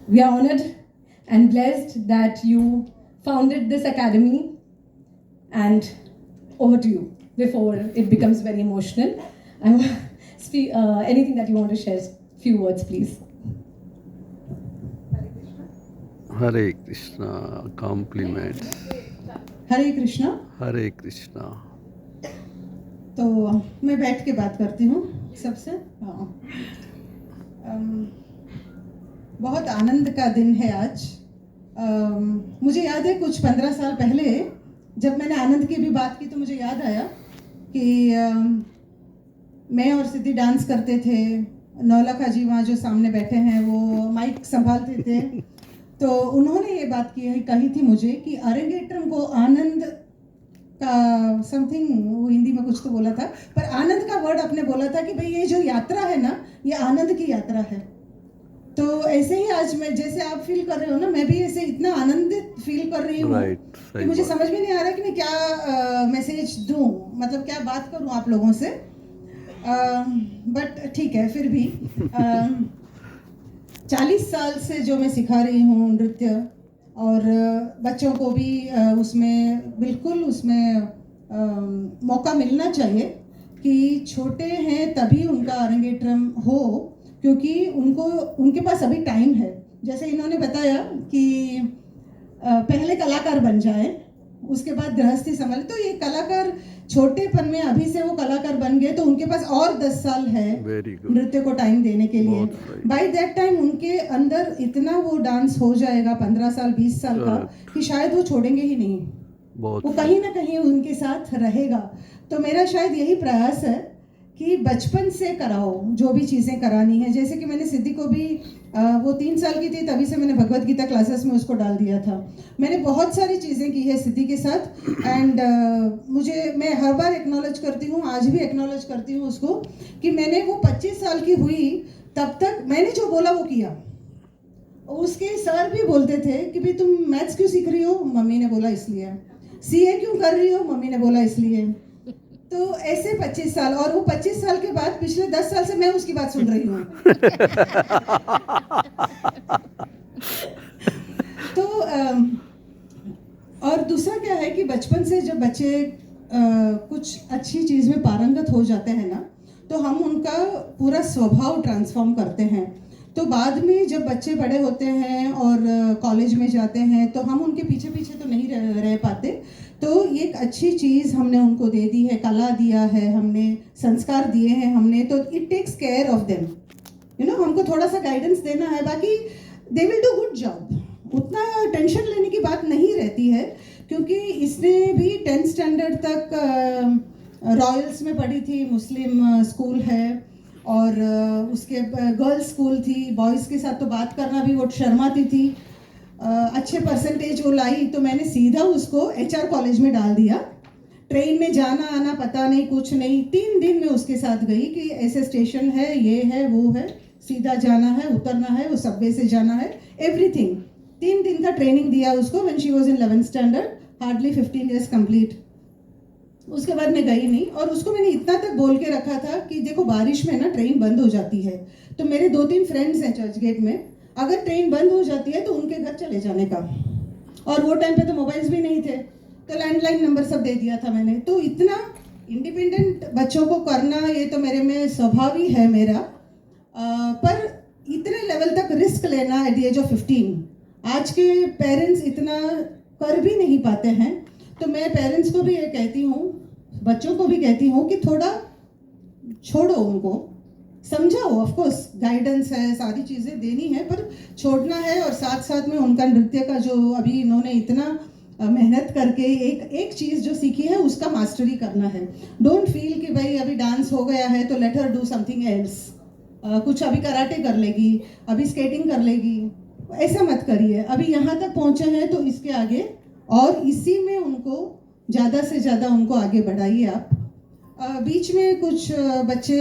We are honored and blessed that you founded this academy, and over to you before it becomes very emotional. Anything that you want to share, few words, please. Hare Krishna, compliments. Hare Krishna. Hare Krishna. तो मैं बैठ के बात करती हूँ सबसे। हाँ, बहुत आनंद का दिन है आज। मुझे याद है कुछ 15 साल पहले जब मैंने आनंद की भी बात की तो मुझे याद आया कि मैं और सिद्धि डांस करते थे। नौलखा जी वहाँ जो सामने बैठे हैं वो माइक संभालते थे। तो उन्होंने ये बात कही थी मुझे कि अरंगेट्रम को आनंद का समथिंग, वो हिंदी में कुछ तो बोला था, पर आनंद का वर्ड आपने बोला था कि भाई ये जो यात्रा है ना, ये आनंद की यात्रा है। तो ऐसे ही आज मैं, जैसे आप फील कर रहे हो ना, मैं भी ऐसे इतना आनंदित फील कर रही हूँ कि मुझे समझ में नहीं आ रहा कि मैं क्या मैसेज दूँ, मतलब क्या बात करूँ आप लोगों से। बट ठीक है, फिर भी 40 साल से जो मैं सिखा रही हूँ नृत्य, और बच्चों को भी उसमें बिल्कुल उसमें मौका मिलना चाहिए कि छोटे हैं तभी उनका अरंगेट्रम हो, क्योंकि उनके पास अभी टाइम है। जैसे इन्होंने बताया कि पहले कलाकार बन जाए, उसके बाद गृहस्थी संभाले। तो ये कलाकार छोटेपन में अभी से वो कलाकार बन गए तो उनके पास और 10 साल है नृत्य को टाइम देने के लिए। बाय दैट टाइम उनके अंदर इतना वो डांस हो जाएगा 15 साल 20 साल का कि शायद वो छोड़ेंगे ही नहीं, वो कहीं ना कहीं उनके साथ रहेगा। तो मेरा शायद यही प्रयास है कि बचपन से कराओ जो भी चीज़ें करानी है। जैसे कि मैंने सिद्धि को भी वो 3 साल की थी तभी से मैंने भगवत गीता क्लासेस में उसको डाल दिया था। मैंने बहुत सारी चीज़ें की है सिद्धि के साथ, एंड मैं हर बार एक्नॉलेज करती हूँ, आज भी एक्नॉलेज करती हूँ उसको कि मैंने वो 25 साल की हुई तब तक मैंने जो बोला वो किया। उसके सर भी बोलते थे कि भाई तुम मैथ्स क्यों सीख रही हो, मम्मी ने बोला इसलिए। सीए क्यों कर रही हो, मम्मी ने बोला इसलिए। तो ऐसे 25 साल, और वो 25 साल के बाद पिछले 10 साल से मैं उसकी बात सुन रही हूँ। तो और दूसरा क्या है कि बचपन से जब बच्चे कुछ अच्छी चीज़ में पारंगत हो जाते हैं ना, तो हम उनका पूरा स्वभाव ट्रांसफॉर्म करते हैं। तो बाद में जब बच्चे बड़े होते हैं और कॉलेज में जाते हैं तो हम उनके पीछे पीछे तो नहीं रह पाते। तो ये एक अच्छी चीज़ हमने उनको दे दी है, कला दिया है हमने, संस्कार दिए हैं हमने, तो it takes care of them, you know. हमको थोड़ा सा गाइडेंस देना है, बाकी they will do good job. उतना टेंशन लेने की बात नहीं रहती है, क्योंकि इसने भी 10th स्टैंडर्ड तक रॉयल्स में पढ़ी थी, मुस्लिम स्कूल है, और उसके गर्ल्स स्कूल थी। बॉयज़ के साथ तो बात करना भी वो शर्माती थी। अच्छे परसेंटेज वो लाई तो मैंने सीधा उसको HR कॉलेज में डाल दिया। ट्रेन में जाना आना पता नहीं, कुछ नहीं। 3 दिन में उसके साथ गई कि ऐसे स्टेशन है, ये है, वो है, सीधा जाना है, उतरना है, वो सबवे से जाना है, एवरीथिंग। 3 दिन का ट्रेनिंग दिया उसको when she was in 11th standard, hardly 15 years complete. उसके बाद मैं गई नहीं, और उसको मैंने इतना तक बोल के रखा था कि देखो बारिश में ना ट्रेन बंद हो जाती है, तो मेरे 2-3 फ्रेंड्स हैं चर्च गेट में, अगर ट्रेन बंद हो जाती है तो उनके घर चले जाने का। और वो टाइम पे तो मोबाइल्स भी नहीं थे, तो लैंडलाइन नंबर सब दे दिया था मैंने। तो इतना इंडिपेंडेंट बच्चों को करना ये तो मेरे में स्वभाव ही है मेरा। पर इतने लेवल तक रिस्क लेना एट द एज ऑफ 15, आज के पेरेंट्स इतना कर भी नहीं पाते हैं। तो मैं पेरेंट्स को भी ये कहती हूँ, बच्चों को भी कहती हूँ कि थोड़ा छोड़ो, उनको समझाओ। ऑफ कोर्स गाइडेंस है, सारी चीज़ें देनी है, पर छोड़ना है। और साथ साथ में उनका नृत्य का जो अभी इन्होंने इतना मेहनत करके एक चीज़ जो सीखी है उसका मास्टरी करना है। डोंट फील कि भाई अभी डांस हो गया है तो let her do something else. कुछ अभी कराटे कर लेगी, अभी स्केटिंग कर लेगी, ऐसा मत करिए। अभी यहाँ तक पहुँचे हैं तो इसके आगे, और इसी में उनको ज़्यादा से ज़्यादा उनको आगे बढ़ाइए आप। बीच में कुछ बच्चे